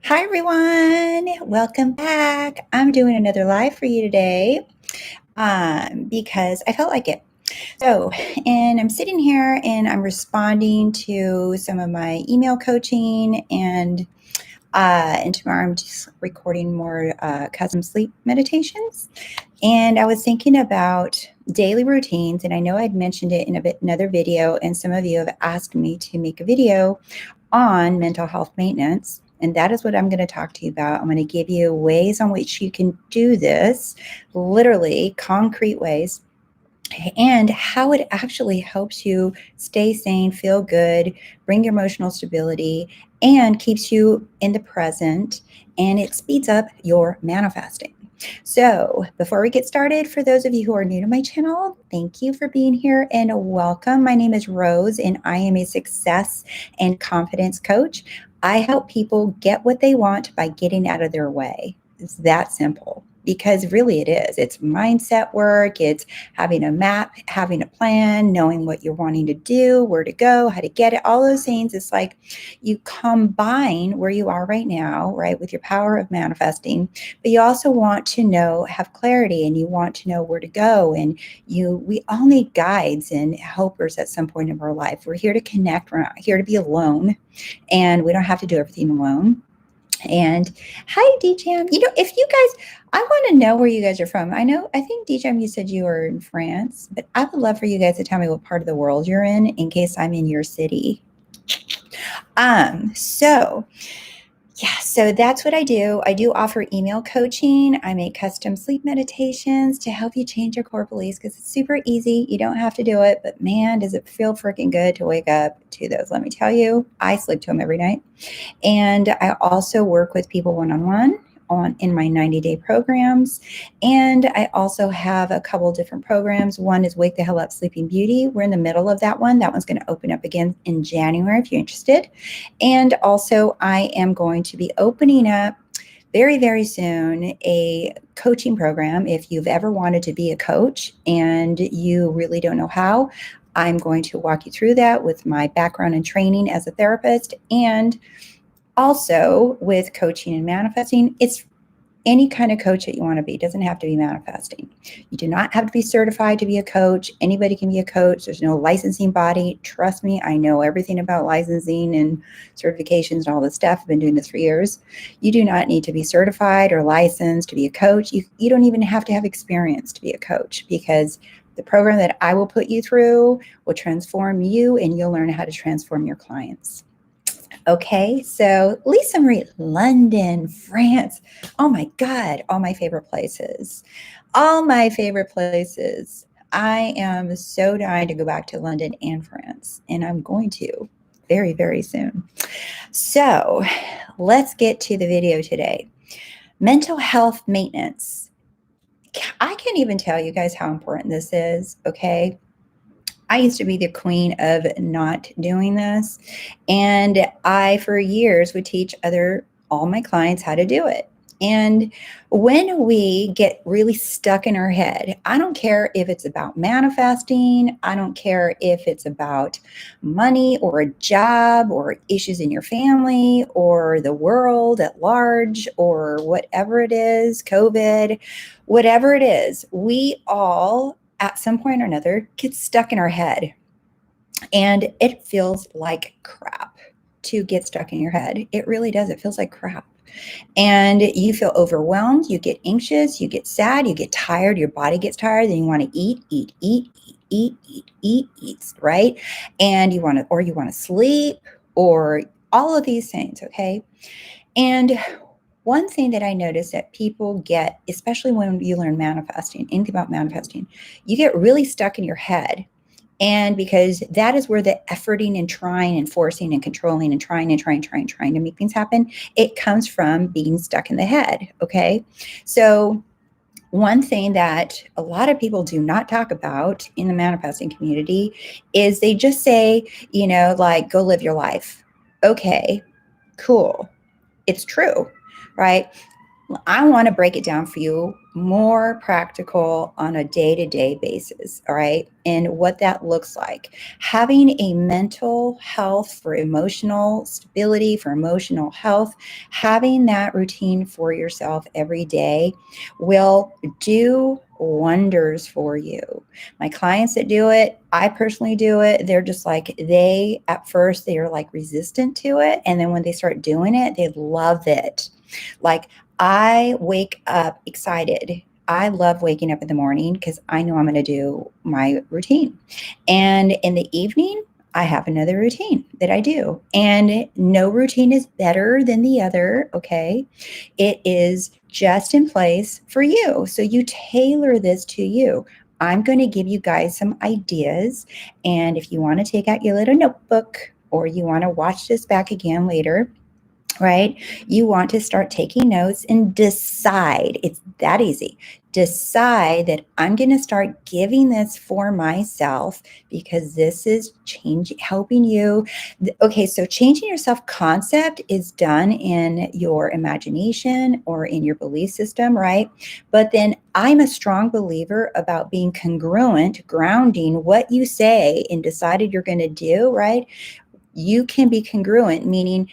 Hi, everyone. Welcome back. I'm doing another live for you today because I felt like it. So, and I'm sitting here and I'm responding to some of my email coaching, and tomorrow I'm just recording more custom sleep meditations. And I was thinking about daily routines, and I know I'd mentioned it in another video, and some of you have asked me to make a video on mental health maintenance. And that is what I'm going to talk to you about. I'm going to give you ways on which you can do this, literally concrete ways, and how it actually helps you stay sane, feel good, bring your emotional stability, and keeps you in the present, and it speeds up your manifesting. So before we get started, for those of you who are new to my channel, thank you for being here and welcome. My name is Rose and I am a success and confidence coach. I help people get what they want by getting out of their way. It's that simple, because really it is. It's mindset work. It's having a map, having a plan, knowing what you're wanting to do, where to go, how to get it, all those things. It's like you combine where you are right now, right, with your power of manifesting, but you also want to know, have clarity, and you want to know where to go. And we all need guides and helpers at some point in our life. We're here to connect. We're not here to be alone, and we don't have to do everything alone. And hi, DJam. If you guys, I want to know where you guys are from. I think DJam, you said you were in France, but I would love for you guys to tell me what part of the world you're in case I'm in your city. So that's what I do. I do offer email coaching. I make custom sleep meditations to help you change your core beliefs, because it's super easy. You don't have to do it, but man, does it feel freaking good to wake up to those. Let me tell you, I sleep to them every night. And I also work with people one-on-one in my 90-day programs. And I also have a couple different programs. One is Wake the Hell Up Sleeping Beauty. We're in the middle of that one. That one's going to open up again in January if you're interested. And also I am going to be opening up very, very soon a coaching program. If you've ever wanted to be a coach and you really don't know how, I'm going to walk you through that with my background and training as a therapist, and also with coaching and manifesting. It's any kind of coach that you want to be. It doesn't have to be manifesting. You do not have to be certified to be a coach. Anybody can be a coach. There's no licensing body. Trust me, I know everything about licensing and certifications and all this stuff. I've been doing this for years. You do not need to be certified or licensed to be a coach. You don't even have to have experience to be a coach, because the program that I will put you through will transform you, and you'll learn how to transform your clients. Okay, so Lisa Marie, London, France. Oh my God, all my favorite places. All my favorite places. I am so dying to go back to London and France, and I'm going to very, very soon. So let's get to the video today. Mental health maintenance. I can't even tell you guys how important this is, okay? I used to be the queen of not doing this. And I, for years, would teach all my clients how to do it. And when we get really stuck in our head, I don't care if it's about manifesting, I don't care if it's about money or a job or issues in your family or the world at large or whatever it is, COVID, whatever it is, we all at some point or another get stuck in our head, and it feels like crap to get stuck in your head. It really does. It feels like crap. And you feel overwhelmed, you get anxious, you get sad, you get tired, your body gets tired, and you want to eat, right? And you want to sleep, or all of these things, okay? And one thing that I notice that people get, especially when you learn manifesting, anything about manifesting, you get really stuck in your head. And because that is where the efforting and trying and forcing and controlling and trying to make things happen, it comes from being stuck in the head, okay? So one thing that a lot of people do not talk about in the manifesting community is they just say, like, go live your life. Okay, cool. It's true, right? I want to break it down for you more practical on a day-to-day basis, all right? And what that looks like. Having a mental health for emotional stability, for emotional health, having that routine for yourself every day will do wonders for you. My clients that do it, I personally do it, they're just like, at first, they are like resistant to it. And then when they start doing it, they love it. Like, I wake up excited. I love waking up in the morning because I know I'm going to do my routine. And in the evening, I have another routine that I do. And no routine is better than the other. Okay. It is just in place for you. So you tailor this to you. I'm going to give you guys some ideas. And if you want to take out your little notebook or you want to watch this back again later, right? You want to start taking notes and decide. It's that easy. Decide that I'm going to start giving this for myself because this is helping you. Okay, so changing your self concept is done in your imagination or in your belief system, right? But then I'm a strong believer about being congruent, grounding what you say and decided you're going to do, right? You can be congruent, meaning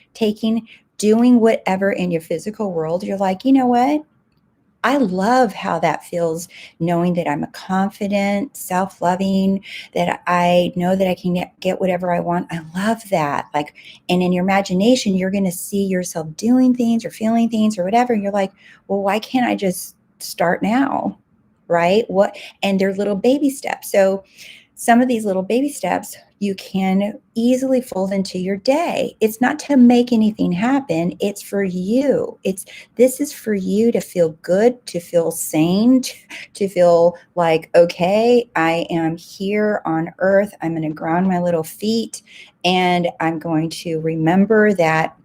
doing whatever in your physical world. You're like, you know what? I love how that feels, knowing that I'm a confident, self-loving, that I know that I can get whatever I want. I love that. Like, and in your imagination, you're going to see yourself doing things or feeling things or whatever. And you're like, well, why can't I just start now? Right? And they're little baby steps. So some of these little baby steps you can easily fold into your day. It's not to make anything happen. It's for you. This is for you to feel good, to feel sane, to feel like, okay, I am here on earth. I'm going to ground my little feet and I'm going to remember that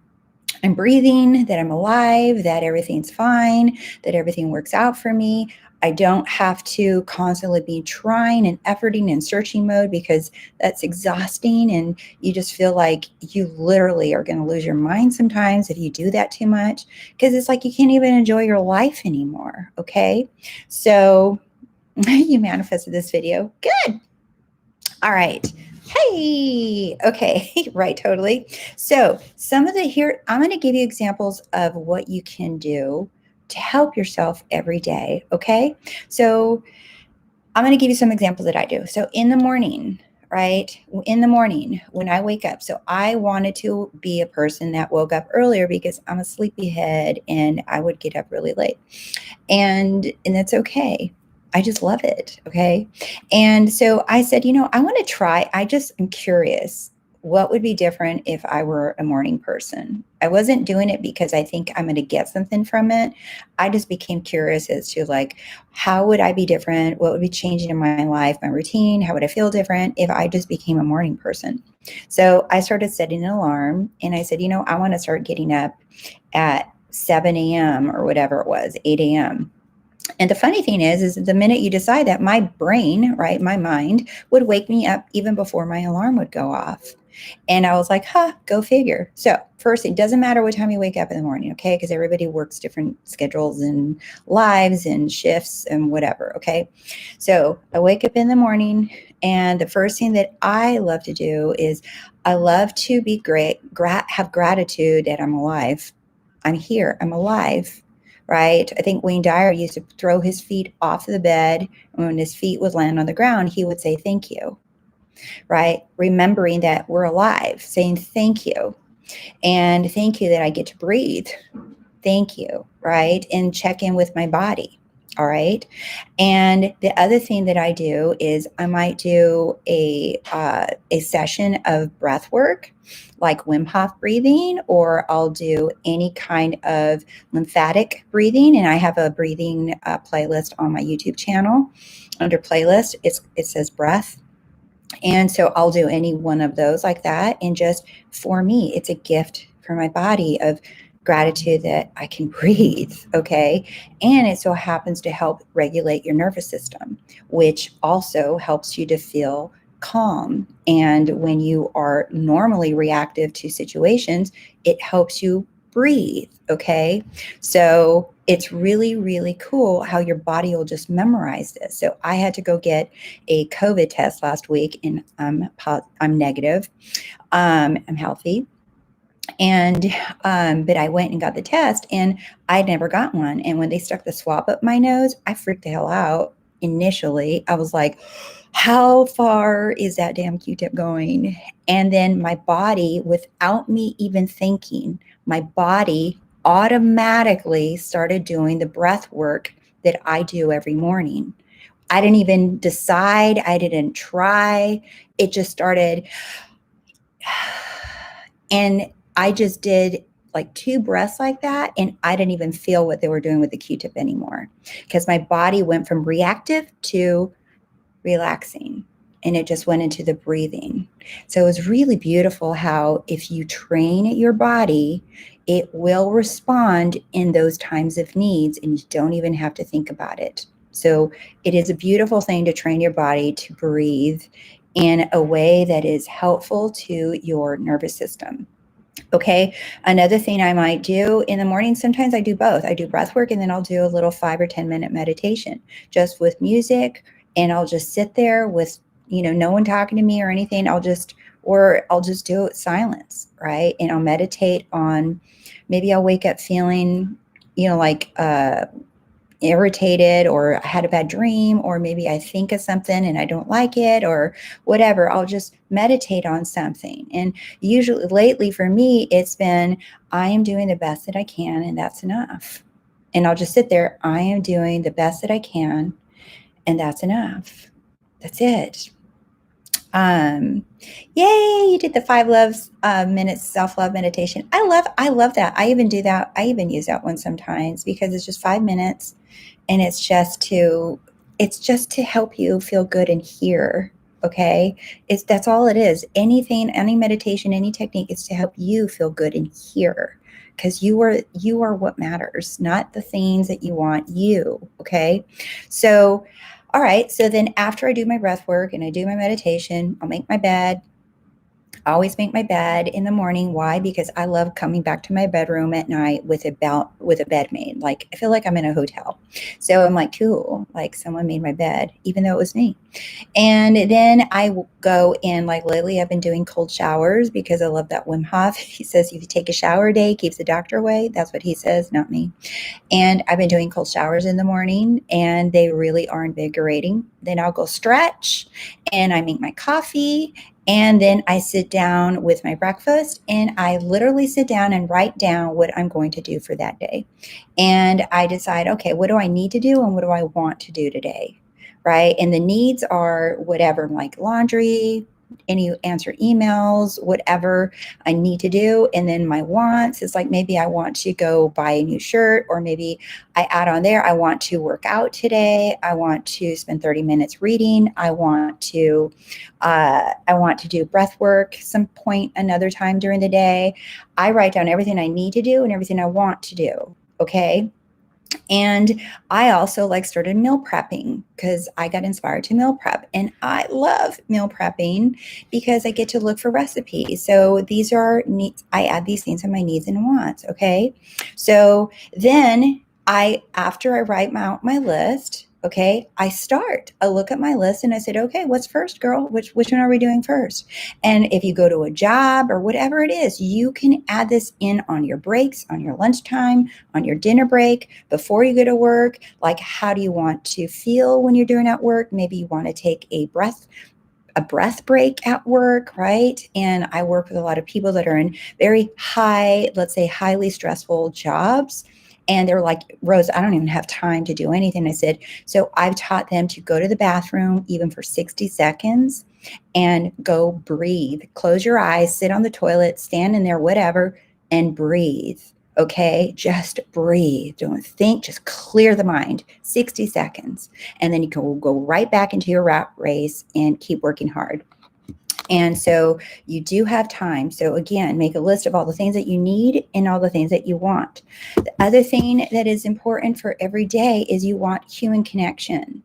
I'm breathing, that I'm alive, that everything's fine, that everything works out for me. I don't have to constantly be trying and efforting and searching mode because that's exhausting. And you just feel like you literally are going to lose your mind sometimes if you do that too much, because it's like you can't even enjoy your life anymore. Okay. So you manifested this video. Good. All right. Hey, okay, right, totally. So I'm going to give you examples of what you can do to help yourself every day, okay? So I'm going to give you some examples that I do. So in the morning, right? In the morning when I wake up. So I wanted to be a person that woke up earlier because I'm a sleepyhead and I would get up really late. And that's okay. I just love it. Okay. And so I said, I want to try. I just am curious what would be different if I were a morning person. I wasn't doing it because I think I'm going to get something from it. I just became curious as to like, how would I be different? What would be changing in my life, my routine? How would I feel different if I just became a morning person? So I started setting an alarm and I said, I want to start getting up at 7 a.m. or whatever it was, 8 a.m. And the funny thing is the minute you decide that, my brain, right, my mind would wake me up even before my alarm would go off. And I was like, go figure. So first, it doesn't matter what time you wake up in the morning, okay? Because everybody works different schedules and lives and shifts and whatever, okay? So I wake up in the morning, and the first thing that I love to do is I love to be have gratitude that I'm alive. I'm here. I'm alive. Right? I think Wayne Dyer used to throw his feet off the bed. And when his feet would land on the ground, he would say, thank you. Right? Remembering that we're alive, saying thank you. And thank you that I get to breathe. Thank you. Right? And check in with my body. All right. And the other thing that I do is I might do a session of breath work, like Wim Hof breathing, or I'll do any kind of lymphatic breathing. And I have a breathing playlist on my YouTube channel. Under playlist, it says breath. And so I'll do any one of those like that. And just for me, it's a gift for my body of gratitude that I can breathe, okay? And it so happens to help regulate your nervous system, which also helps you to feel calm. And when you are normally reactive to situations, it helps you breathe. Okay. So it's really, really cool how your body will just memorize this. So I had to go get a COVID test last week, and I'm negative. I'm healthy. And but I went and got the test, and I'd never got one. And when they stuck the swab up my nose, I freaked the hell out. Initially, I was like, how far is that damn Q-tip going? And then my body, without me even thinking, my body automatically started doing the breath work that I do every morning. I didn't even decide, I didn't try. It just started. And I just did like 2 breaths like that, and I didn't even feel what they were doing with the Q-tip anymore, because my body went from reactive to relaxing, and it just went into the breathing. So it was really beautiful how if you train your body, it will respond in those times of needs, and you don't even have to think about it. So it is a beautiful thing to train your body to breathe in a way that is helpful to your nervous system. Okay. Another thing I might do in the morning, sometimes I do both. I do breath work, and then I'll do a little 5 or 10 minute meditation just with music. And I'll just sit there with, no one talking to me or anything. I'll just do it silence. Right. And I'll meditate on, maybe I'll wake up feeling, like, irritated, or I had a bad dream, or maybe I think of something and I don't like it, or whatever. I'll just meditate on something. And usually lately for me, it's been, I am doing the best that I can, and that's enough. And I'll just sit there. I am doing the best that I can, and that's enough. That's it. Yay, you did the 5 loves minutes self-love meditation. I love that. I even do that. I even use that one sometimes, because it's just 5 minutes, and it's just to help you feel good and hear. Okay. That's all it is. Anything, any meditation, any technique is to help you feel good and hear, because you are what matters, not the things that you want, you. Okay. So, all right. So then after I do my breath work and I do my meditation, I'll make my bed. I always make my bed in the morning. Why? Because I love coming back to my bedroom at night with a bed made. Like, I feel like I'm in a hotel. So I'm like, cool, like someone made my bed, even though it was me. And then I go in, like lately I've been doing cold showers, because I love that Wim Hof. He says if you take a shower a day, keeps the doctor away. That's what he says, not me. And I've been doing cold showers in the morning, and they really are invigorating. Then I'll go stretch, and I make my coffee, and then I sit down with my breakfast, and I literally sit down and write down what I'm going to do for that day. And I decide, okay, what do I need to do, and what do I want to do today? Right. And the needs are whatever, like laundry, answer emails, whatever I need to do. And then my wants is like, maybe I want to go buy a new shirt, or maybe I add on there, I want to work out today. I want to spend 30 minutes reading. I want to do breath work some point another time during the day. I write down everything I need to do and everything I want to do. Okay. And I also started meal prepping, because I got inspired to meal prep, and I love meal prepping because I get to look for recipes. So these are needs. I add these things in my needs and wants. Okay. So then after I write out my list, okay, I look at my list, and I said, okay, what's first, girl? Which one are we doing first? And if you go to a job or whatever it is, you can add this in on your breaks, on your lunchtime, on your dinner break, before you go to work. Like, how do you want to feel when you're doing at work? Maybe you want to take a breath break at work, right? And I work with a lot of people that are in very high, let's say highly stressful jobs. And they're like, Rose, I don't even have time to do anything. I said, so I've taught them to go to the bathroom even for 60 seconds and go breathe. Close your eyes, sit on the toilet, stand in there, whatever, and breathe. Okay, just breathe. Don't think, just clear the mind. 60 seconds. And then you can go right back into your rat race and keep working hard. And so you do have time. So again, make a list of all the things that you need and all the things that you want. The other thing that is important for every day is you want human connection.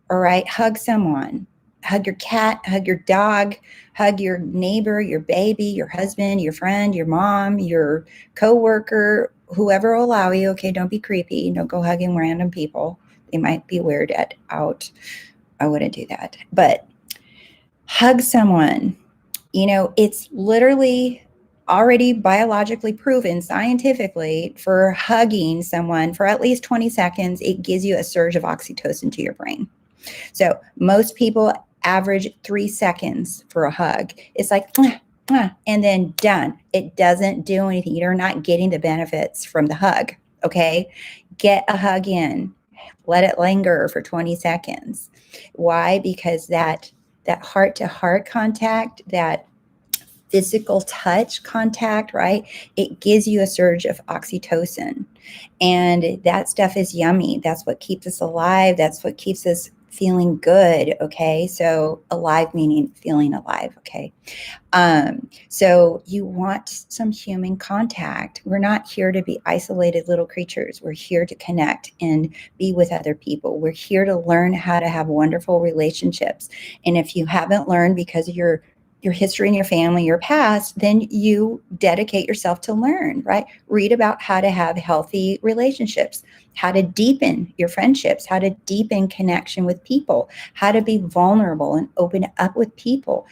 All right, hug someone. hug your cat, hug your dog, hug your neighbor, your baby, your husband, your friend, your mom, your coworker, whoever will allow you. Okay, don't be creepy. Don't go hugging random people. They might be weirded out. I wouldn't do that. But hug someone. It's literally already biologically proven scientifically for hugging someone for at least 20 seconds, it gives you a surge of oxytocin to your brain. So most people average 3 seconds for a hug. It's like, mwah, mwah, and then done. It doesn't do anything. You're not getting the benefits from the hug. Okay. Get a hug in. Let it linger for 20 seconds. Why? Because that heart-to-heart contact, that physical touch contact, right? It gives you a surge of oxytocin. And that stuff is yummy. That's what keeps us alive. That's what keeps us feeling good. Okay. So alive meaning feeling alive. Okay. So you want some human contact. We're not here to be isolated little creatures. We're here to connect and be with other people. We're here to learn how to have wonderful relationships. And if you haven't learned because of your history in your family, your past, then you dedicate yourself to learn, right? Read about how to have healthy relationships, how to deepen your friendships, how to deepen connection with people, how to be vulnerable and open up with people.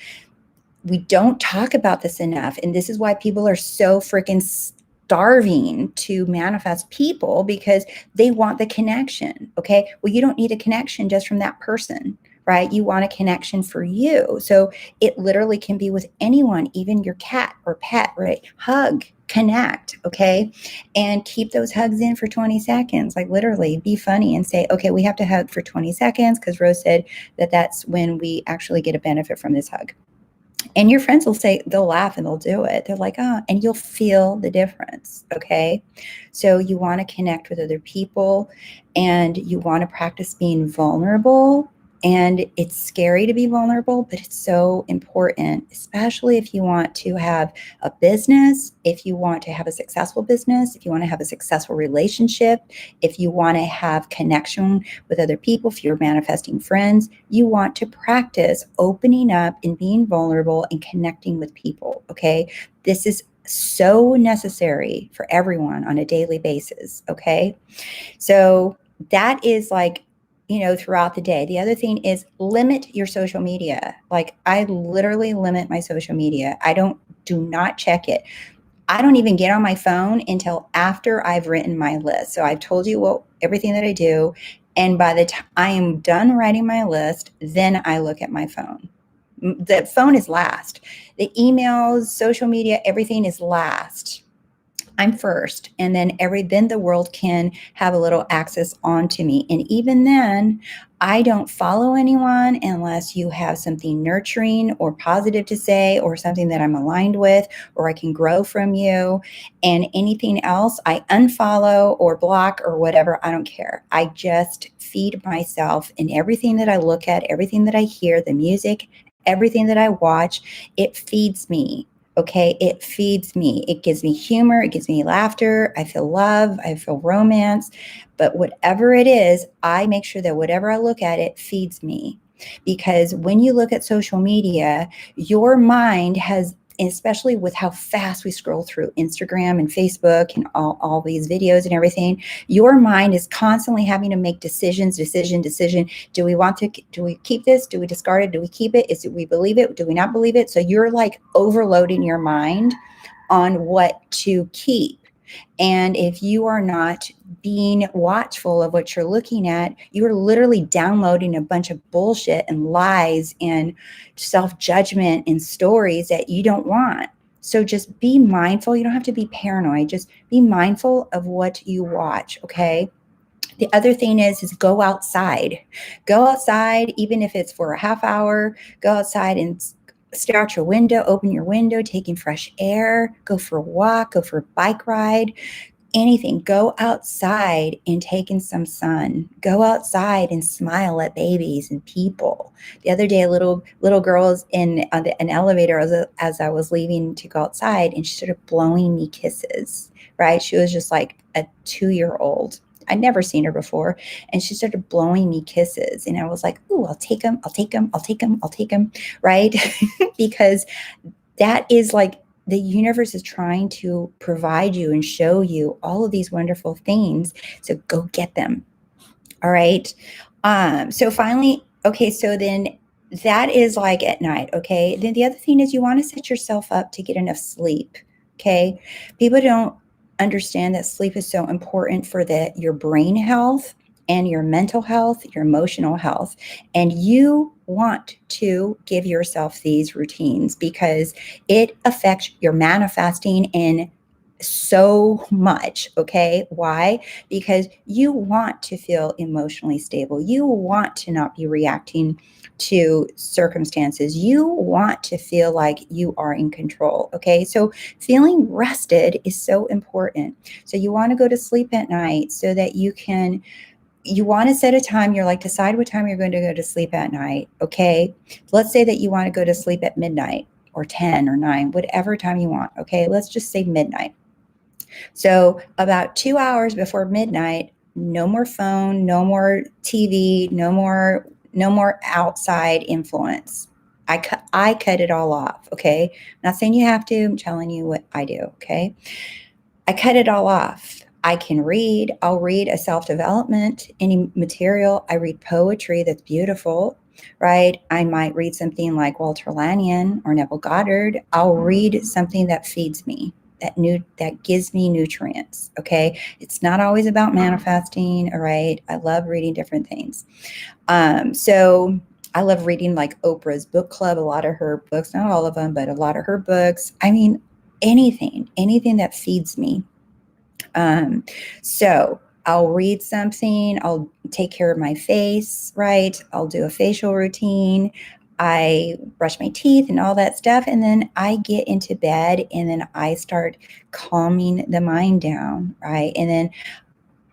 We don't talk about this enough. And this is why people are so freaking starving to manifest people, because they want the connection. Okay. Well, you don't need a connection just from that person, right? You want a connection for you. So it literally can be with anyone, even your cat or pet, right? Hug, connect. Okay. And keep those hugs in for 20 seconds. Like literally be funny and say, okay, we have to hug for 20 seconds because Rose said that that's when we actually get a benefit from this hug. And your friends will say, they'll laugh and they'll do it. They're like, oh, and you'll feel the difference. Okay. So you want to connect with other people and you want to practice being vulnerable. And it's scary to be vulnerable, but it's so important, especially if you want to have a business, if you want to have a successful business, if you want to have a successful relationship, if you want to have connection with other people, if you're manifesting friends, you want to practice opening up and being vulnerable and connecting with people. Okay. This is so necessary for everyone on a daily basis. Okay. So that is like, throughout the day. The other thing is limit your social media. Like I literally limit my social media. Do not check it. I don't even get on my phone until after I've written my list. So I've told you everything that I do. And by the time I am done writing my list, then I look at my phone. The phone is last. The emails, social media, everything is last. I'm first, and then the world can have a little access onto me. And even then, I don't follow anyone unless you have something nurturing or positive to say, or something that I'm aligned with, or I can grow from you. And anything else, I unfollow or block or whatever. I don't care. I just feed myself in everything that I look at, everything that I hear, the music, everything that I watch. It feeds me. Okay, it feeds me. It gives me humor. It gives me laughter. I feel love. I feel romance. But whatever it is, I make sure that whatever I look at, it feeds me. Because when you look at social media, your mind has, especially with how fast we scroll through Instagram and Facebook and all these videos and everything, your mind is constantly having to make decision. Do we keep this? Do we discard it? Do we keep it? We believe it? Do we not believe it? So you're like overloading your mind on what to keep. And if you are not being watchful of what you're looking at, you're literally downloading a bunch of bullshit and lies and self-judgment and stories that you don't want. So just be mindful. You don't have to be paranoid. Just be mindful of what you watch, okay? The other thing is go outside. Go outside, even if it's for a half hour. Go outside and stare out your window, open your window, taking fresh air, go for a walk, go for a bike ride, anything. Go outside and take in some sun. Go outside and smile at babies and people. The other day, a little girl was in an elevator as I was leaving to go outside, and she started blowing me kisses, right? She was just like a 2-year-old. I'd never seen her before. And she started blowing me kisses. And I was like, ooh, I'll take them. I'll take them. I'll take them. I'll take them. Right. Because that is like the universe is trying to provide you and show you all of these wonderful things. So go get them. All right. So finally, okay, so then that is like at night. Okay. Then the other thing is you want to set yourself up to get enough sleep. Okay. People don't understand that sleep is so important for your brain health and your mental health, your emotional health. And you want to give yourself these routines because it affects your manifesting in so much. Okay. Why? Because you want to feel emotionally stable. You want to not be reacting to circumstances. You want to feel like you are in control. Okay. So feeling rested is so important. So you want to go to sleep at night so that you want to set a time. You're like, decide what time you're going to go to sleep at night. Okay. Let's say that you want to go to sleep at midnight or 10 or 9, whatever time you want. Okay. Let's just say midnight. So about 2 hours before midnight, no more phone, no more TV, no more outside influence. I cut it all off. Okay. I'm not saying you have to. I'm telling you what I do. Okay. I cut it all off. I can read. I'll read a self-development, any material. I read poetry that's beautiful, right? I might read something like Walter Lanyon or Neville Goddard. I'll read something that feeds me, that gives me nutrients. Okay. It's not always about manifesting. All right. I love reading different things. So I love reading like Oprah's book club, a lot of her books, not all of them, but a lot of her books. I mean, anything that feeds me. So I'll read something, I'll take care of my face, right? I'll do a facial routine. I brush my teeth and all that stuff. And then I get into bed and then I start calming the mind down, right? And then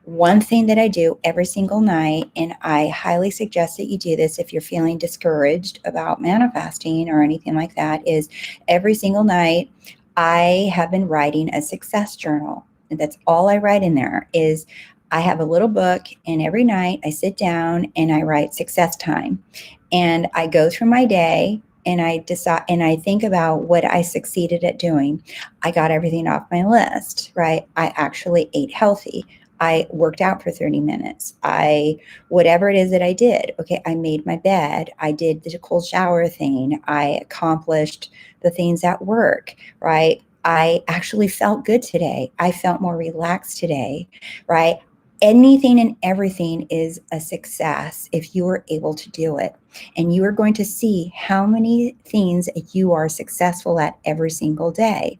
one thing that I do every single night, and I highly suggest that you do this if you're feeling discouraged about manifesting or anything like that, is every single night I have been writing a success journal. And that's all I write in there. Is I have a little book, and every night I sit down and I write success time. And I go through my day and I decide and I think about what I succeeded at doing. I got everything off my list, right? I actually ate healthy. I worked out for 30 minutes. Whatever it is that I did, okay, I made my bed. I did the cold shower thing. I accomplished the things at work, right? I actually felt good today. I felt more relaxed today, right? Anything and everything is a success if you are able to do it. And you are going to see how many things you are successful at every single day.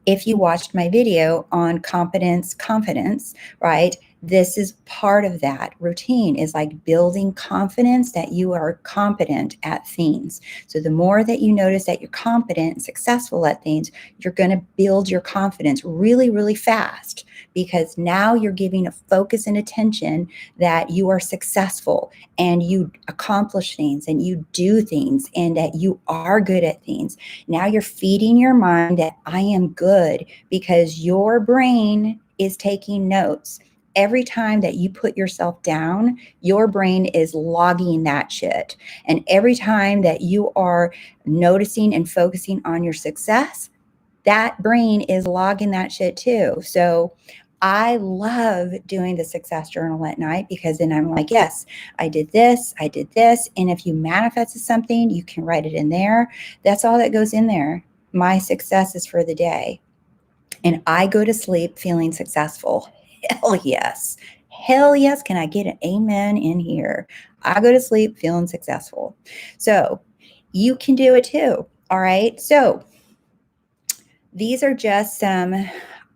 If you watched my video on confidence, right? This is part of that routine, is like building confidence that you are competent at things. So the more that you notice that you're competent and successful at things, you're going to build your confidence really, really fast, because now you're giving a focus and attention that you are successful and you accomplish things and you do things and that you are good at things. Now you're feeding your mind that I am good, because your brain is taking notes. Every time that you put yourself down, your brain is logging that shit. And every time that you are noticing and focusing on your success, that brain is logging that shit too. So I love doing the success journal at night, because then I'm like, yes, I did this, I did this. And if you manifested something, you can write it in there. That's all that goes in there. My success is for the day. And I go to sleep feeling successful. Hell yes. Hell yes. Can I get an amen in here? I go to sleep feeling successful. So you can do it too. All right. So these are just some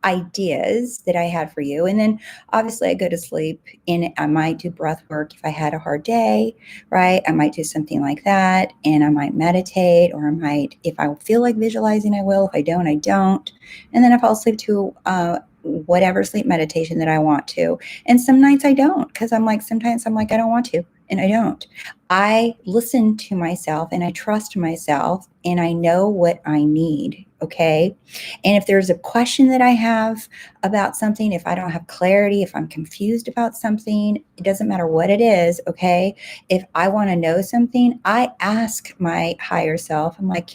ideas that I had for you. And then obviously I go to sleep and I might do breath work if I had a hard day, right? I might do something like that, and I might meditate, or I might, if I feel like visualizing, I will. If I don't, I don't. And then I fall asleep to whatever sleep meditation that I want to. And some nights I don't, because sometimes I'm like, I don't want to, and I don't. I listen to myself and I trust myself and I know what I need. Okay. And if there's a question that I have about something, if I don't have clarity, if I'm confused about something, it doesn't matter what it is. Okay. If I want to know something, I ask my higher self. I'm like,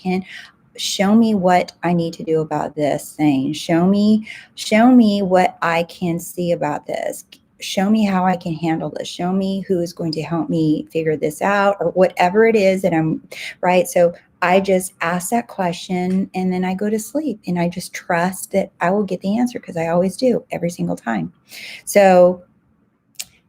show me what I need to do about this thing. Show me what I can see about this. Show me how I can handle this. Show me who is going to help me figure this out, or whatever it is that I'm, right? So I just ask that question and then I go to sleep and I just trust that I will get the answer, because I always do every single time. So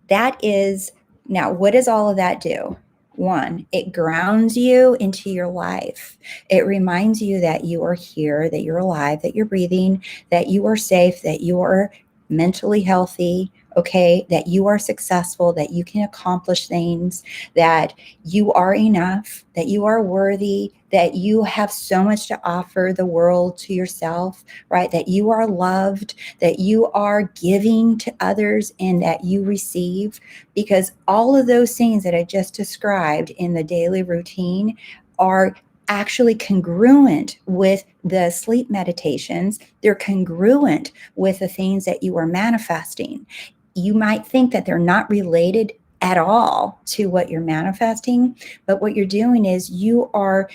that is, now what does all of that do? One, it grounds you into your life. It reminds you that you are here, that you're alive, that you're breathing, that you are safe, that you are mentally healthy, okay, that you are successful, that you can accomplish things, that you are enough, that you are worthy, that you have so much to offer the world, to yourself, right? That you are loved, that you are giving to others, and that you receive. Because all of those things that I just described in the daily routine are actually congruent with the sleep meditations. They're congruent with the things that you are manifesting. You might think that they're not related at all to what you're manifesting, but what you're doing is you are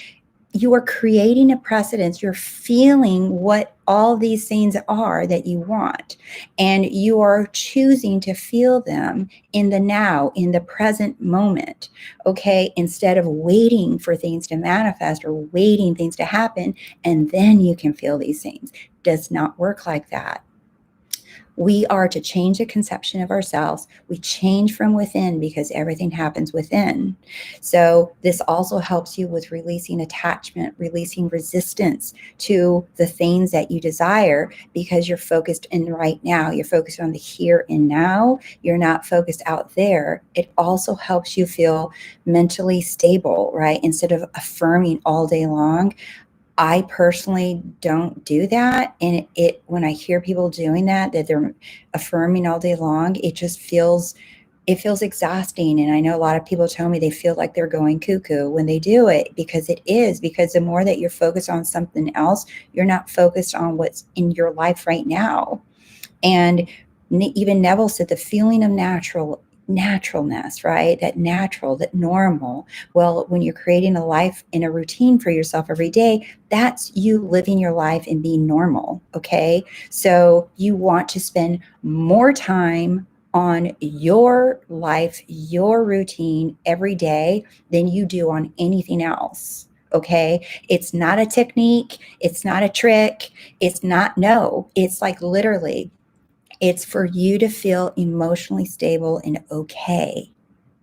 creating a precedence. You're feeling what all these things are that you want, and you are choosing to feel them in the now, in the present moment, okay? Instead of waiting for things to manifest or waiting things to happen, and then you can feel these things. Does not work like that. We are to change the conception of ourselves. We change from within, because everything happens within. So this also helps you with releasing attachment, releasing resistance to the things that you desire, because you're focused in right now. You're focused on the here and now. You're not focused out there. It also helps you feel mentally stable, right? Instead of affirming all day long. I personally don't do that. And when I hear people doing that they're affirming all day long, it feels exhausting. And I know a lot of people tell me they feel like they're going cuckoo when they do it, because the more that you're focused on something else, you're not focused on what's in your life right now. And even Neville said the feeling of naturalness, right? That natural, that normal. Well, when you're creating a life in a routine for yourself every day, that's you living your life and being normal, okay? So you want to spend more time on your life, your routine every day than you do on anything else. Okay. It's not a technique. It's not a trick. It's like literally, it's for you to feel emotionally stable and okay.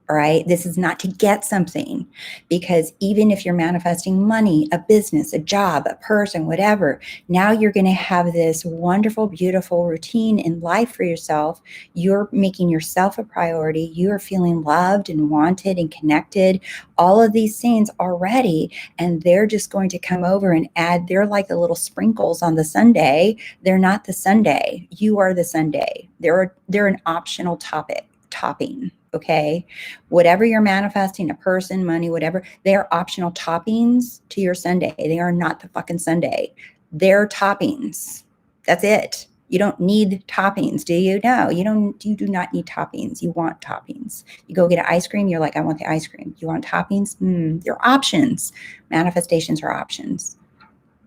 All right. This is not to get something, because even if you're manifesting money, a business, a job, a person, whatever, now you're going to have this wonderful, beautiful routine in life for yourself. You're making yourself a priority. You are feeling loved and wanted and connected, all of these things already. And they're just going to come over and add, they're like the little sprinkles on the sundae. They're not the sundae. You are the sundae. They're an optional topping. Okay. Whatever you're manifesting, a person, money, whatever, they are optional toppings to your sundae. They are not the fucking sundae. They're toppings. That's it. You don't need toppings, do you? No, you do not need toppings. You want toppings. You go get an ice cream. You're like, I want the ice cream. You want toppings? They're options. Manifestations are options.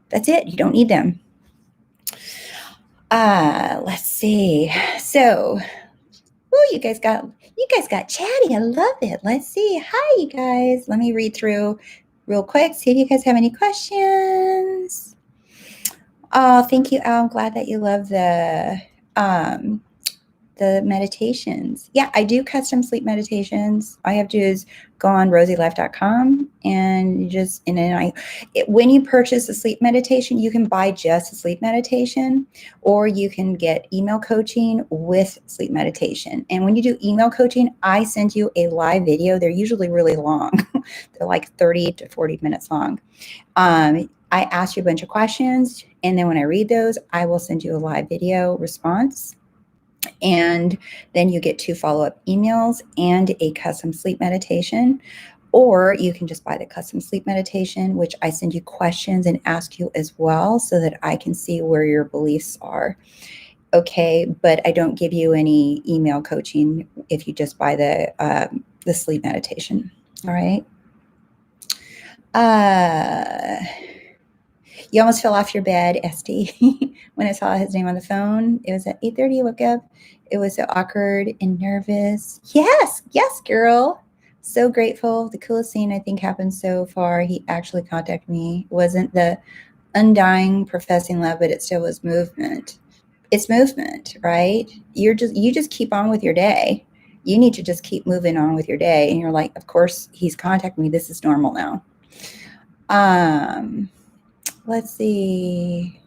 That's it. You don't need them. Let's see. So, you guys got chatty. I love it. Let's see. Hi, you guys. Let me read through real quick. See if you guys have any questions. Oh, thank you, Al. I'm glad that you love the meditations. Yeah, I do custom sleep meditations. All you have to do is go on ROSEYLife.com and when you purchase a sleep meditation, you can buy just a sleep meditation, or you can get email coaching with sleep meditation. And when you do email coaching, I send you a live video. They're usually really long. They're like 30 to 40 minutes long. I ask you a bunch of questions. And then when I read those, I will send you a live video response. And then you get 2 follow-up emails and a custom sleep meditation. Or you can just buy the custom sleep meditation, which I send you questions and ask you as well so that I can see where your beliefs are. Okay, but I don't give you any email coaching if you just buy the sleep meditation. All right. You almost fell off your bed, SD, when I saw his name on the phone. It was at 8:30. I woke up. It was so awkward and nervous. Yes, girl. So grateful. The coolest thing I think happened so far. He actually contacted me. It wasn't the undying professing love, but it still was movement. It's movement, right? You just keep on with your day. You need to just keep moving on with your day. And you're like, of course, he's contacting me. This is normal now. Let's see.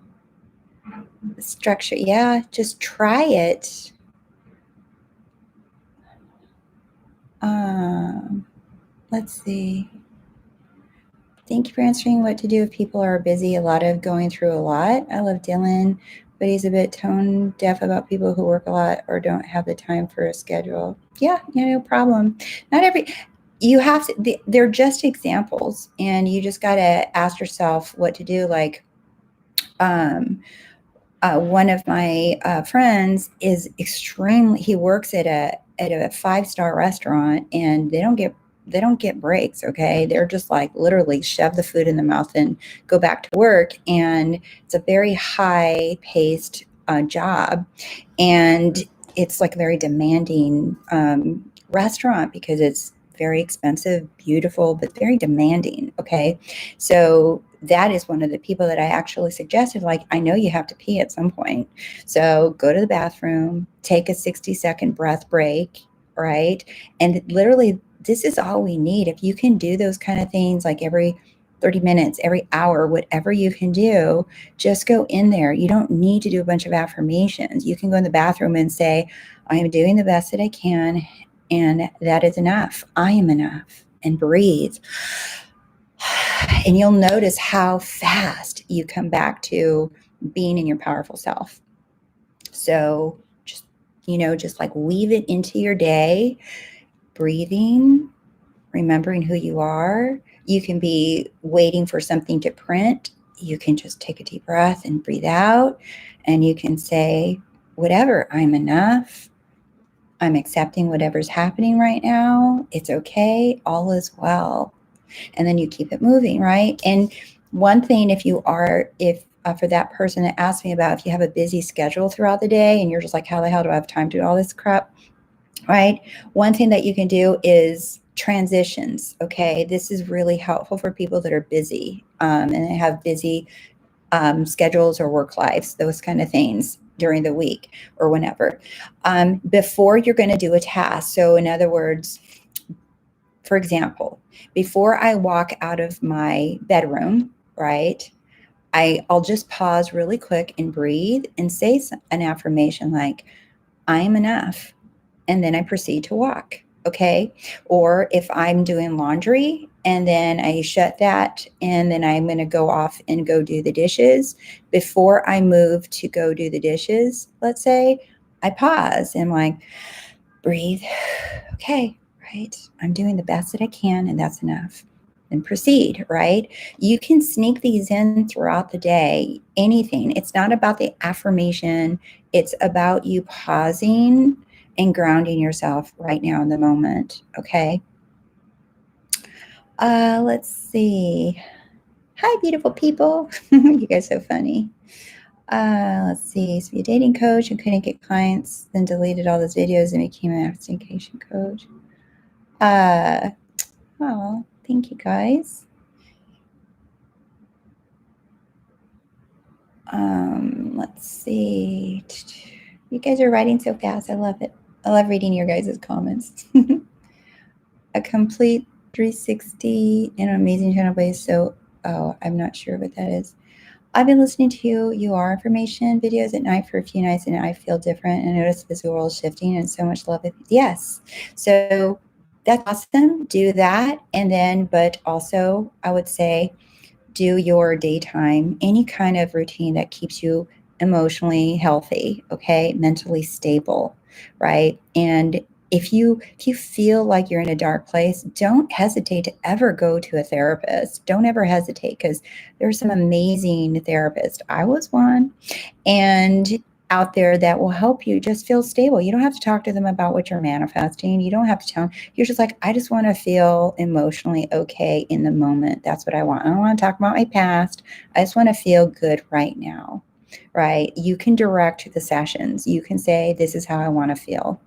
Structure. Yeah, just try it. Let's see. Thank you for answering what to do if people are busy. A lot of going through a lot. I love Dylan, but he's a bit tone deaf about people who work a lot or don't have the time for a schedule. Yeah, no problem. Not every, you have to, they're just examples, and you just got to ask yourself what to do. Like, one of my friends is extremely, he works at a 5-star restaurant, and they don't get breaks. Okay, they're just like literally shove the food in the mouth and go back to work, and it's a very high paced job, and it's like a very demanding restaurant because it's very expensive, beautiful, but very demanding. Okay, so that is one of the people that I actually suggested, like, I know you have to pee at some point, so go to the bathroom, take a 60-second breath break, right? And literally, this is all we need. If you can do those kind of things, like every 30 minutes, every hour, whatever you can do, just go in there. You don't need to do a bunch of affirmations. You can go in the bathroom and say, I am doing the best that I can, and that is enough. I am enough. And breathe. And you'll notice how fast you come back to being in your powerful self. So just like weave it into your day, breathing, remembering who you are. You can be waiting for something to print. You can just take a deep breath and breathe out. And you can say, whatever, I'm enough. I'm accepting whatever's happening right now. It's okay. All is well. And then you keep it moving, right? And one thing, if for that person that asked me about, if you have a busy schedule throughout the day and you're just like, how the hell do I have time to do all this crap, right? One thing that you can do is transitions. Okay, this is really helpful for people that are busy and they have busy schedules or work lives, those kind of things during the week or whenever. Before you're going to do a task. So in other words, for example, before I walk out of my bedroom, right, I'll just pause really quick and breathe and say an affirmation like, I am enough. And then I proceed to walk. Okay. Or if I'm doing laundry and then I shut that and then I'm going to go off and go do the dishes, before I move to go do the dishes, let's say, I pause and like, breathe. Okay. Right. I'm doing the best that I can, and that's enough. And proceed, right? You can sneak these in throughout the day, anything. It's not about the affirmation. It's about you pausing and grounding yourself right now in the moment. Okay. Let's see. Hi, beautiful people. You guys are so funny. Let's see. So, be a dating coach and couldn't get clients, then deleted all those videos and became an application coach. Oh, thank you guys. Let's see. You guys are writing so fast. I love it. I love reading your guys' comments. A complete 360 and an amazing channel base. So, I'm not sure what that is. I've been listening to your affirmation videos at night for a few nights, and I feel different and notice the physical world shifting and so much love. Yes. So that's awesome. Do that. And then, but also I would say do your daytime, any kind of routine that keeps you emotionally healthy, okay, mentally stable, right? And if you feel like you're in a dark place, don't hesitate to ever go to a therapist. Don't ever hesitate, because there's some amazing therapists. I was one, and out there that will help you just feel stable. You don't have to talk to them about what you're manifesting. You don't have to tell them. You're just like, I just want to feel emotionally okay in the moment. That's what I want. I don't want to talk about my past. I just want to feel good right now, right? You can direct the sessions. You can say, this is how I want to feel.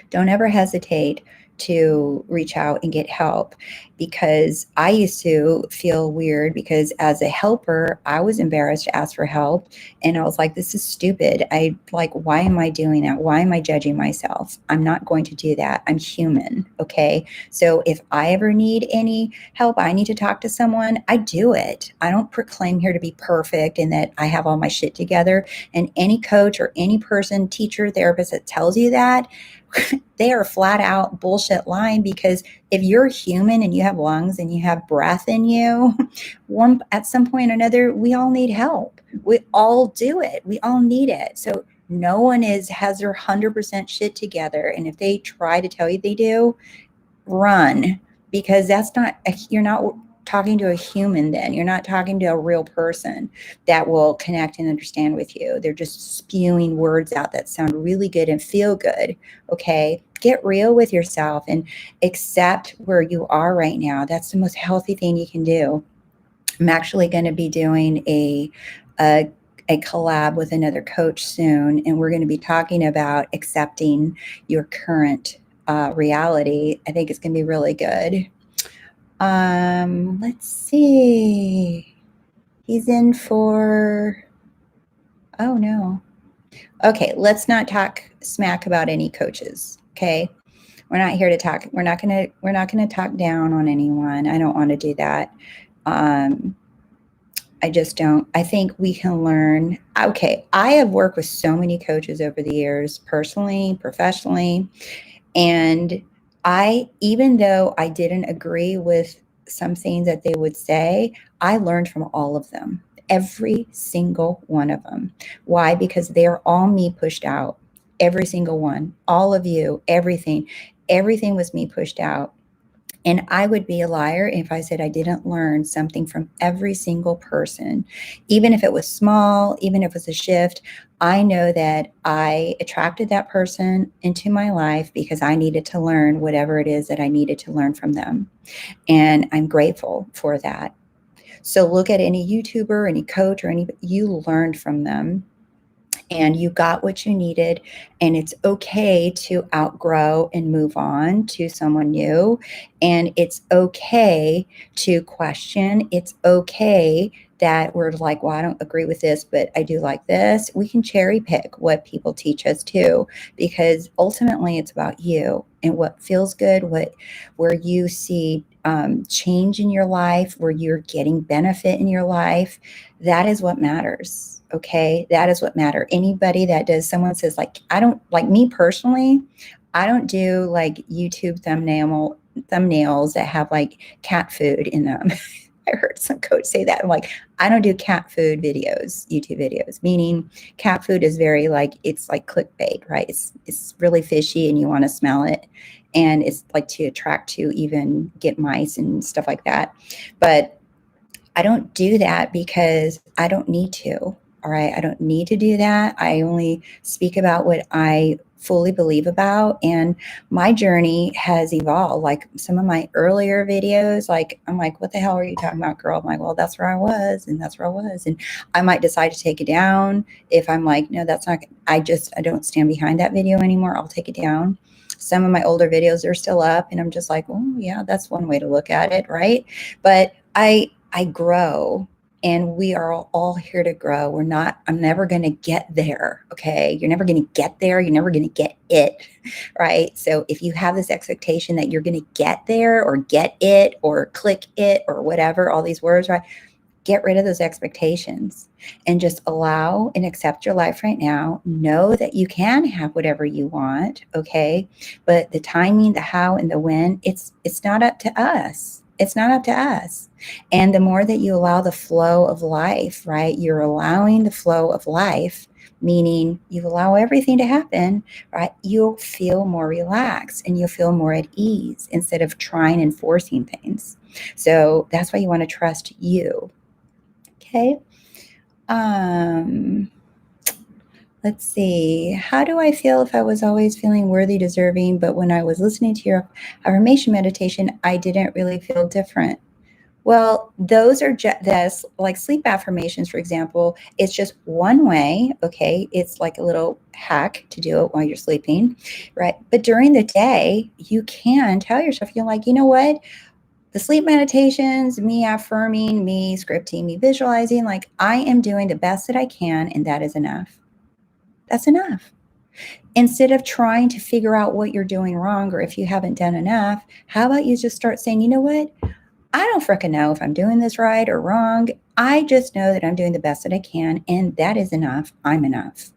Don't ever hesitate to reach out and get help, because I used to feel weird because as a helper, I was embarrassed to ask for help. And I was like, this is stupid. Why am I doing that? Why am I judging myself? I'm not going to do that. I'm human. Okay. So if I ever need any help, I need to talk to someone, I do it. I don't proclaim here to be perfect and that I have all my shit together. And any coach or any person, teacher, therapist that tells you that, they are flat out bullshit lying, because if you're human and you have lungs and you have breath in you, at some point or another, we all need help. We all do it. We all need it. So no one has their 100% shit together. And if they try to tell you they do, run, because you're not talking to a human. Then you're not talking to a real person that will connect and understand with you. They're just spewing words out that sound really good and feel good. Okay, get real with yourself and accept where you are right now. That's the most healthy thing you can do. I'm actually going to be doing a collab with another coach soon, and we're going to be talking about accepting your current reality. I think it's going to be really good. Let's see. He's in for, oh no. Okay, let's not talk smack about any coaches. Okay. We're not here to talk. We're not gonna talk down on anyone. I don't want to do that. I just don't. I think we can learn. Okay, I have worked with so many coaches over the years, personally, professionally, and even though I didn't agree with some things that they would say, I learned from all of them, every single one of them. Why? Because they're all me pushed out. Every single one, all of you, everything was me pushed out. And I would be a liar if I said I didn't learn something from every single person, even if it was small, even if it was a shift. I know that I attracted that person into my life because I needed to learn whatever it is that I needed to learn from them. And I'm grateful for that. So look at any YouTuber, any coach, or you learned from them. And you got what you needed, and it's okay to outgrow and move on to someone new. And it's okay to question. It's okay that we're like, well, I don't agree with this, but I do like this. We can cherry pick what people teach us too, because ultimately it's about you and what feels good, where you see change in your life, where you're getting benefit in your life. That is what matters. Okay, that is what matters. Anybody that does, someone says, like, I don't, like me personally, I don't do like YouTube thumbnails that have like cat food in them. I heard some coach say that. I'm like, I don't do cat food videos, YouTube videos, meaning cat food is very like, it's like clickbait, right? It's really fishy and you want to smell it. And it's like to attract to even get mice and stuff like that. But I don't do that because I don't need to. All right. I don't need to do that. I only speak about what I fully believe about. And my journey has evolved. Like some of my earlier videos, like, I'm like, what the hell are you talking about, girl? I'm like, well, that's where I was. And that's where I was. And I might decide to take it down. If I'm like, no, that's not, I don't stand behind that video anymore. I'll take it down. Some of my older videos are still up. And I'm just like, oh yeah, that's one way to look at it. Right. But I grow, and we are all here to grow. I'm never going to get there. Okay. You're never going to get there. You're never going to get it. Right. So if you have this expectation that you're going to get there or get it or click it or whatever, all these words, right? Get rid of those expectations and just allow and accept your life right now. Know that you can have whatever you want. Okay. But the timing, the how, and the when, it's not up to us. It's not up to us. And the more that you allow the flow of life, right? You're allowing the flow of life, meaning you allow everything to happen, right? You'll feel more relaxed and you'll feel more at ease instead of trying and forcing things. So that's why you want to trust you. Okay. Let's see. How do I feel if I was always feeling worthy, deserving, but when I was listening to your affirmation meditation, I didn't really feel different? Well, those are just like sleep affirmations, for example. It's just one way. Okay. It's like a little hack to do it while you're sleeping, right? But during the day, you can tell yourself, you're like, you know what? The sleep meditations, me affirming, me scripting, me visualizing, like I am doing the best that I can, and that is enough. That's enough. Instead of trying to figure out what you're doing wrong or if you haven't done enough, how about you just start saying, you know what? I don't freaking know if I'm doing this right or wrong. I just know that I'm doing the best that I can, and that is enough. I'm enough.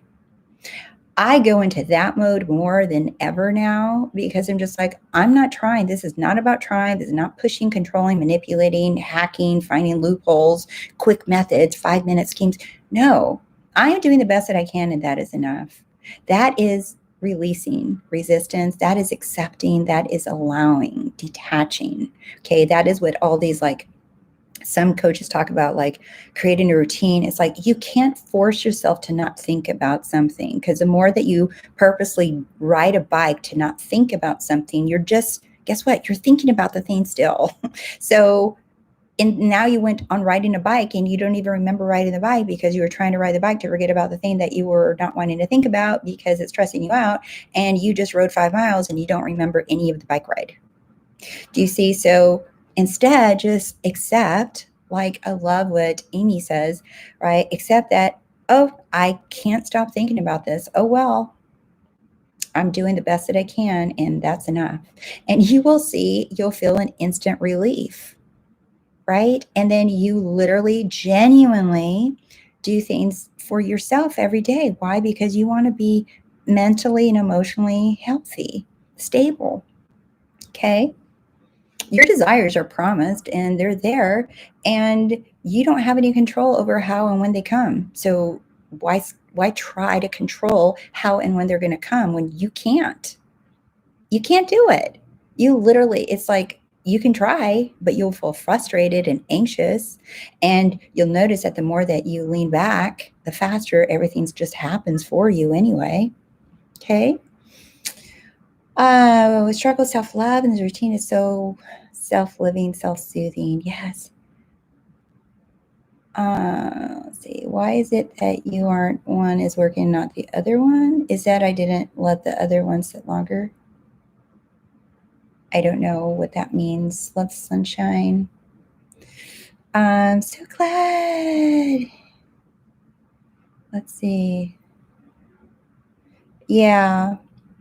I go into that mode more than ever now because I'm just like, I'm not trying. This is not about trying. This is not pushing, controlling, manipulating, hacking, finding loopholes, quick methods, 5-minute schemes. No, I am doing the best that I can, and that is enough. That is releasing resistance. That is accepting. That is allowing, detaching. Okay, that is what all these like some coaches talk about, like creating a routine. It's like you can't force yourself to not think about something, because the more that you purposely ride a bike to not think about something, you're just, guess what? You're thinking about the thing still. So, and now you went on riding a bike and you don't even remember riding the bike because you were trying to ride the bike to forget about the thing that you were not wanting to think about because it's stressing you out. And you just rode 5 miles and you don't remember any of the bike ride. Do you see? So instead, just accept, like I love what Amy says, right? Accept that, oh, I can't stop thinking about this. Oh, well, I'm doing the best that I can, and that's enough. And you will see, you'll feel an instant relief, right? And then you literally, genuinely do things for yourself every day. Why? Because you want to be mentally and emotionally healthy, stable. Okay. Your desires are promised and they're there, and you don't have any control over how and when they come. So why try to control how and when they're going to come when you can't? You can't do it. You literally, it's like you can try, but you'll feel frustrated and anxious, and you'll notice that the more that you lean back, the faster everything just happens for you anyway. Okay. Struggle self-love, and the routine is so self-living, self-soothing. Yes. Let's see. Why is it that you aren't one is working, not the other one? Is that I didn't let the other one sit longer? I don't know what that means. Love, sunshine. I'm so glad. Let's see. Yeah.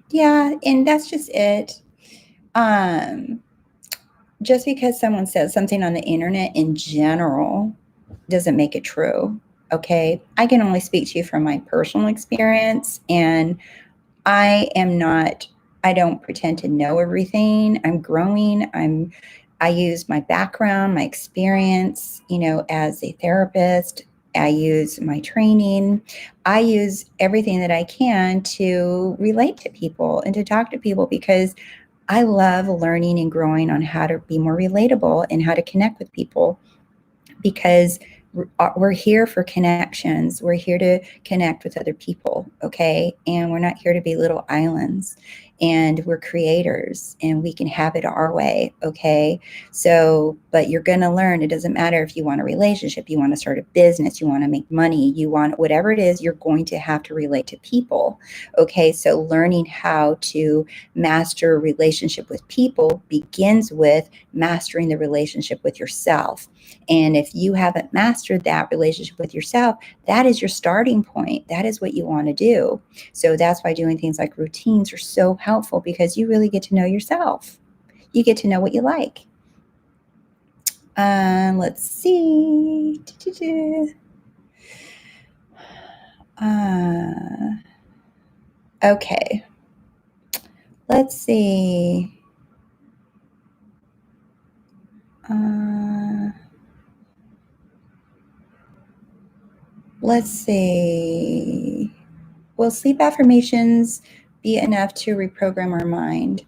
Yeah. And that's just it. Um, just because someone says something on the internet in general doesn't make it true. Okay. I can only speak to you from my personal experience, and I don't pretend to know everything. I'm growing. I use my background, my experience, as a therapist. I use my training. I use everything that I can to relate to people and to talk to people, because I love learning and growing on how to be more relatable and how to connect with people, because we're here for connections. We're here to connect with other people, okay? And we're not here to be little islands. And we're creators, and we can have it our way, okay? So, but you're going to learn. It doesn't matter if you want a relationship, you want to start a business, you want to make money, you want whatever it is, you're going to have to relate to people, okay? So learning how to master a relationship with people begins with mastering the relationship with yourself. And if you haven't mastered that relationship with yourself, that is your starting point. That is what you want to do. So that's why doing things like routines are so helpful, because you really get to know yourself. You get to know what you like. Let's see. Okay. Let's see. Let's see. Will sleep affirmations be enough to reprogram our mind?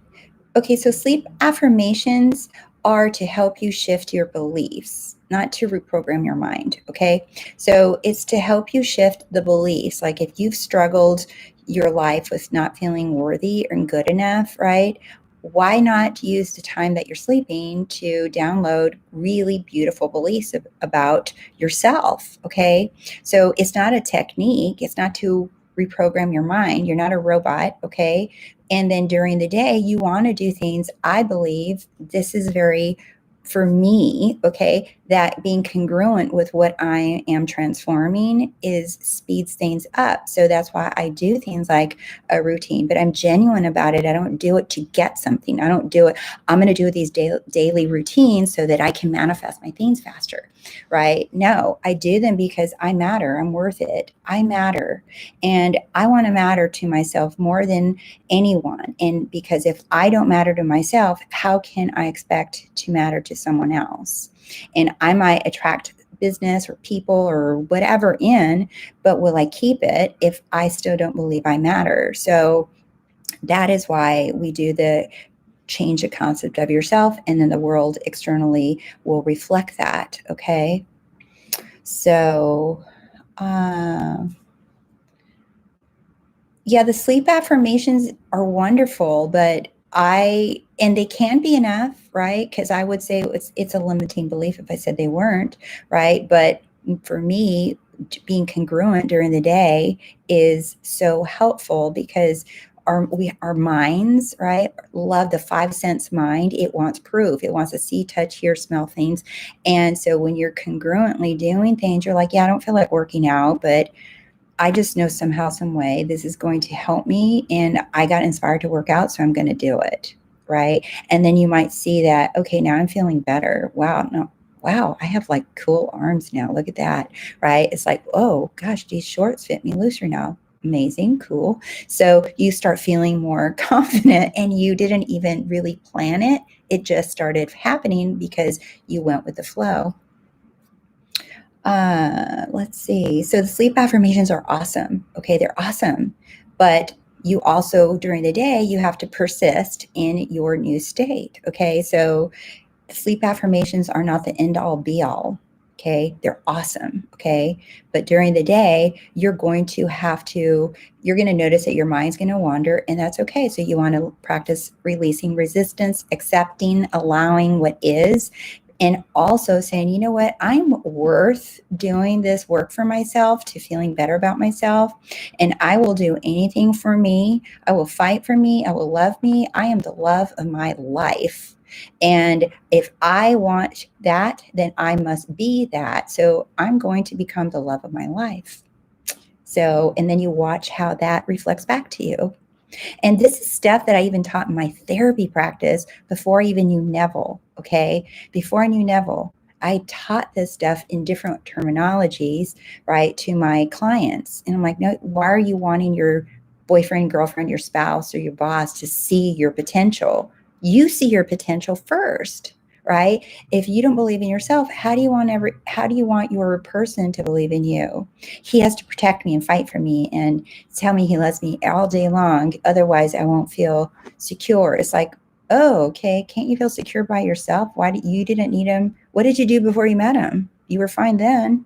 Okay, so sleep affirmations are to help you shift your beliefs, not to reprogram your mind. Okay, so it's to help you shift the beliefs. Like if you've struggled your life with not feeling worthy or good enough, right? Why not use the time that you're sleeping to download really beautiful beliefs about yourself? Okay, so it's not a technique, it's not to reprogram your mind. You're not a robot. Okay, and then during the day, you want to do things. I believe this is very, for me, okay, that being congruent with what I am transforming is speeds things up. So that's why I do things like a routine, but I'm genuine about it. I don't do it to get something. I don't do it. I'm going to do these daily routines so that I can manifest my things faster, right? No, I do them because I matter. I'm worth it. I matter. And I want to matter to myself more than anyone. And because if I don't matter to myself, how can I expect to matter to someone else? And I might attract business or people or whatever in, but will I keep it if I still don't believe I matter? So that is why we do the change the concept of yourself, and then the world externally will reflect that. Okay. So, yeah, the sleep affirmations are wonderful, but and they can be enough, right? Because I would say it's a limiting belief if I said they weren't, right? But for me, being congruent during the day is so helpful because our minds, right, love the five sense mind. It wants proof. It wants to see, touch, hear, smell things. And so when you're congruently doing things, you're like, yeah, I don't feel like working out, but I just know somehow, some way, this is going to help me. And I got inspired to work out, so I'm going to do it. Right. And then you might see that, okay, now I'm feeling better. Wow. No, wow, I have like cool arms now. Look at that. Right. It's like, oh gosh, these shorts fit me looser now. Amazing. Cool. So you start feeling more confident and you didn't even really plan it. It just started happening because you went with the flow. Let's see. So the sleep affirmations are awesome. Okay, they're awesome. But you also, during the day, you have to persist in your new state. Okay, so the sleep affirmations are not the end all be all. Okay, they're awesome. Okay, but during the day, you're going to you're going to notice that your mind's going to wander, and that's okay. So you want to practice releasing resistance, accepting, allowing what is, and also saying, you know what, I'm worth doing this work for myself to feeling better about myself. And I will do anything for me. I will fight for me. I will love me. I am the love of my life. And if I want that, then I must be that. So I'm going to become the love of my life. So, and then you watch how that reflects back to you. And this is stuff that I even taught in my therapy practice before I even knew Neville. Okay. Before I knew Neville, I taught this stuff in different terminologies, right, to my clients. And I'm like, no, why are you wanting your boyfriend, girlfriend, your spouse, or your boss to see your potential? You see your potential first, right? If you don't believe in yourself, how do you want your person to believe in you? He has to protect me and fight for me and tell me he loves me all day long. Otherwise, I won't feel secure. It's like, oh, okay. Can't you feel secure by yourself? You didn't need him? What did you do before you met him? You were fine then.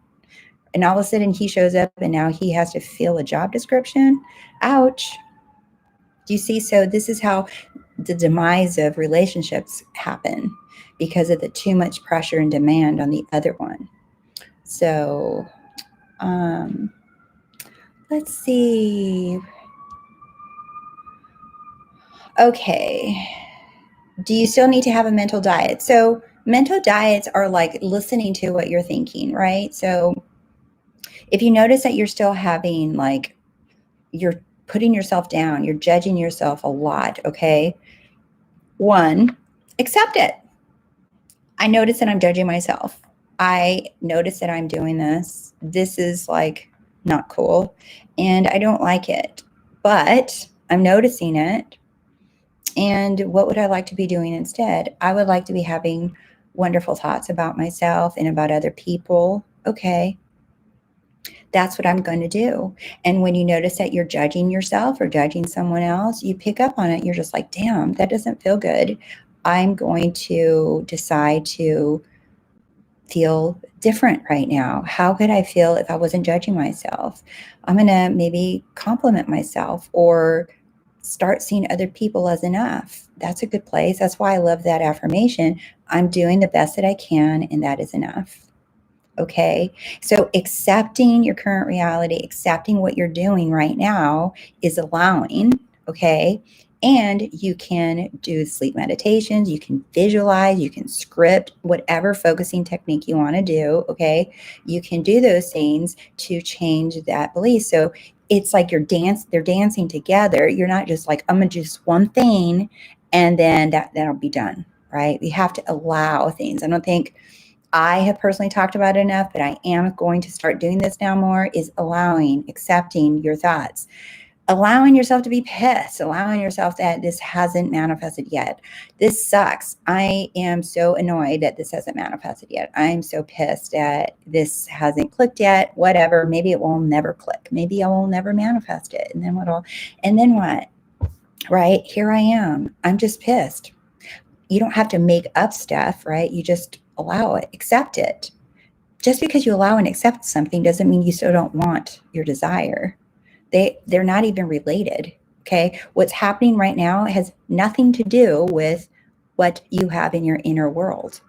And all of a sudden he shows up and now he has to fill a job description. Ouch. Do you see? So this is how the demise of relationships happen because of the too much pressure and demand on the other one. So, um, let's see. Okay. Do you still need to have a mental diet? So mental diets are like listening to what you're thinking, right? So if you notice that you're still having like, you're putting yourself down, you're judging yourself a lot, okay? One, accept it. I notice that I'm judging myself. I notice that I'm doing this. This is like not cool and I don't like it, but I'm noticing it. And what would I like to be doing instead? I would like to be having wonderful thoughts about myself and about other people. Okay, that's what I'm going to do. And when you notice that you're judging yourself or judging someone else, you pick up on it. You're just like, damn, that doesn't feel good. I'm going to decide to feel different right now. How could I feel if I wasn't judging myself? I'm going to maybe compliment myself or start seeing other people as enough. That's a good place. That's why I love that affirmation. I'm doing the best that I can, and that is enough. Okay. So accepting your current reality, accepting what you're doing right now is allowing. Okay. And you can do sleep meditations, you can visualize, you can script, whatever focusing technique you want to do. Okay. You can do those things to change that belief. So it's like they're dancing together. You're not just like, I'm gonna do just one thing and then that'll be done. Right. You have to allow things. I don't think I have personally talked about it enough, but I am going to start doing this now more, is allowing, accepting your thoughts, allowing yourself to be pissed, allowing yourself that this hasn't manifested yet. This sucks. I am so annoyed that this hasn't manifested yet. I'm so pissed that this hasn't clicked yet, whatever. Maybe it will never click. Maybe I will never manifest it. And then what? Right? Here I am. I'm just pissed. You don't have to make up stuff, right? You just allow it, accept it. Just because you allow and accept something doesn't mean you still don't want your desire. They're not even related. Okay. What's happening right now has nothing to do with what you have in your inner world.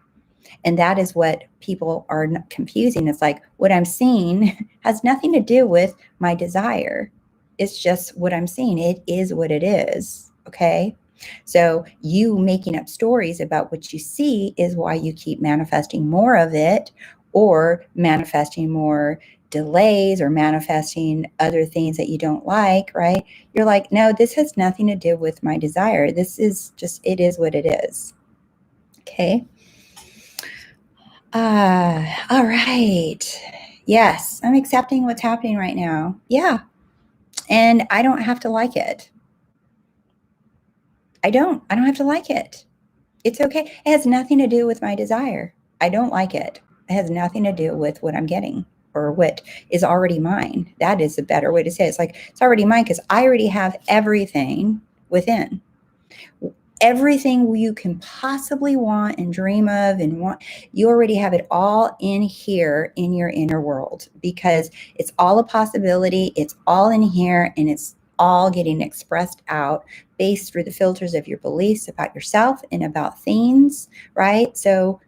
And that is what people are confusing. It's like what I'm seeing has nothing to do with my desire. It's just what I'm seeing. It is what it is. Okay. So you making up stories about what you see is why you keep manifesting more of it, or manifesting more delays, or manifesting other things that you don't like, right? You're like, no, this has nothing to do with my desire. This is just, it is what it is. Okay. All right. Yes, I'm accepting what's happening right now. Yeah. And I don't have to like it. I don't have to like it. It's okay. It has nothing to do with my desire. I don't like it. It has nothing to do with what I'm getting or what is already mine. That is a better way to say it. It's like, it's already mine because I already have everything within. Everything you can possibly want and dream of and want, you already have it all in here in your inner world, because it's all a possibility. It's all in here, and it's all getting expressed out based through the filters of your beliefs about yourself and about things, right? So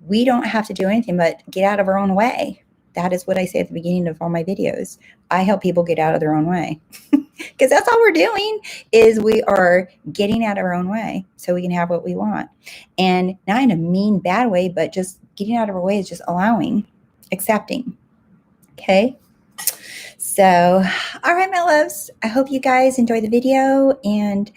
we don't have to do anything but get out of our own way. That is what I say at the beginning of all my videos. I help people get out of their own way because that's all we're doing, is we are getting out of our own way so we can have what we want. And not in a mean, bad way, but just getting out of our way is just allowing, accepting. Okay. So, all right, my loves, I hope you guys enjoyed the video, and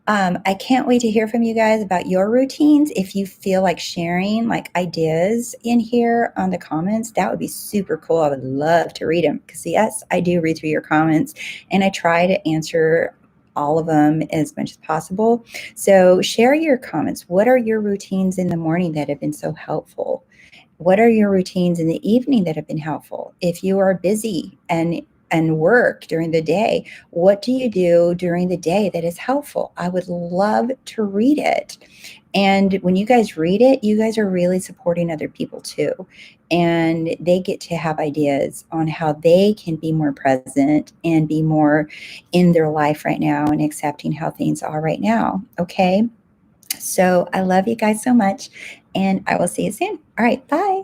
I can't wait to hear from you guys about your routines. If you feel like sharing like ideas in here on the comments, that would be super cool. I would love to read them, because yes, I do read through your comments and I try to answer all of them as much as possible. So share your comments. What are your routines in the morning that have been so helpful? What are your routines in the evening that have been helpful? If you are busy and work during the day, what do you do during the day that is helpful? I would love to read it. And when you guys read it, you guys are really supporting other people too. And they get to have ideas on how they can be more present and be more in their life right now and accepting how things are right now. Okay. So I love you guys so much, and I will see you soon. All right. Bye.